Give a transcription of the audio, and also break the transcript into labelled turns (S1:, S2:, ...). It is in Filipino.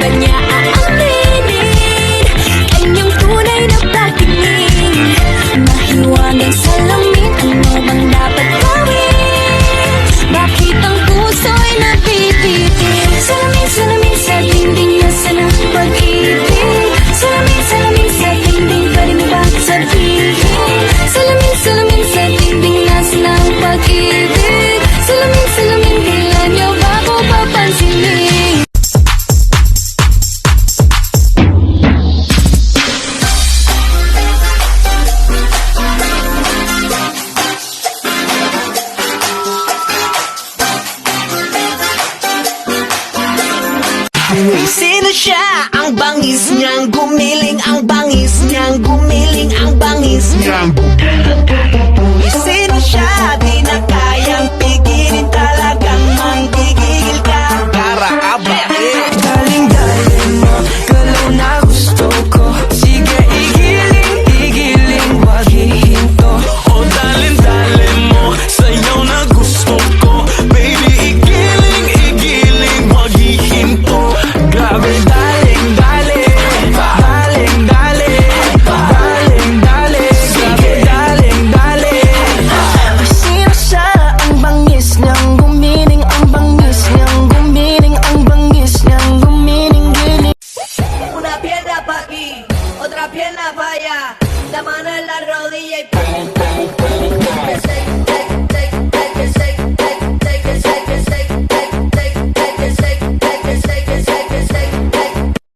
S1: ba niya aaminin? Kanyang tunay na pagtingin, mahiwagang salamin, ano bang dapat gawin? Bakit ang puso'y napipitin? Salamin, salamin sa dingding, nasa ng pag-ibig. Salamin, salamin sa dingding, pwede mo ba sabihin? Salamin, salamin sa dingding, nasa ng pag-ibig. Salamin, salamin, kailan niyo ba ako papansinin?
S2: Sino siya? Ang bangis niyang gumiling, ang bangis niyang gumiling, ang bangis niyang sino siya? Di na kayang pigilin, talagang manggigil ka. Para abay galing-galing mo, galaw na gusto ko. Sige, igiling, wag hihinto. O dalin-dalin mo, sayaw na gusto ko. Baby, igiling, wag hihinto. Grabe, daling-dali, daling-dali, daling-dali, sige, daling-dali. Sino siya? Ang bangis niyang gumiling, ang bangis niyang gumiling, ang bangis niyang gumiling-giling.
S3: Una pierna pa' aquí, otra pierna pa' allá. La mano en la rodilla y pum, pum, pum.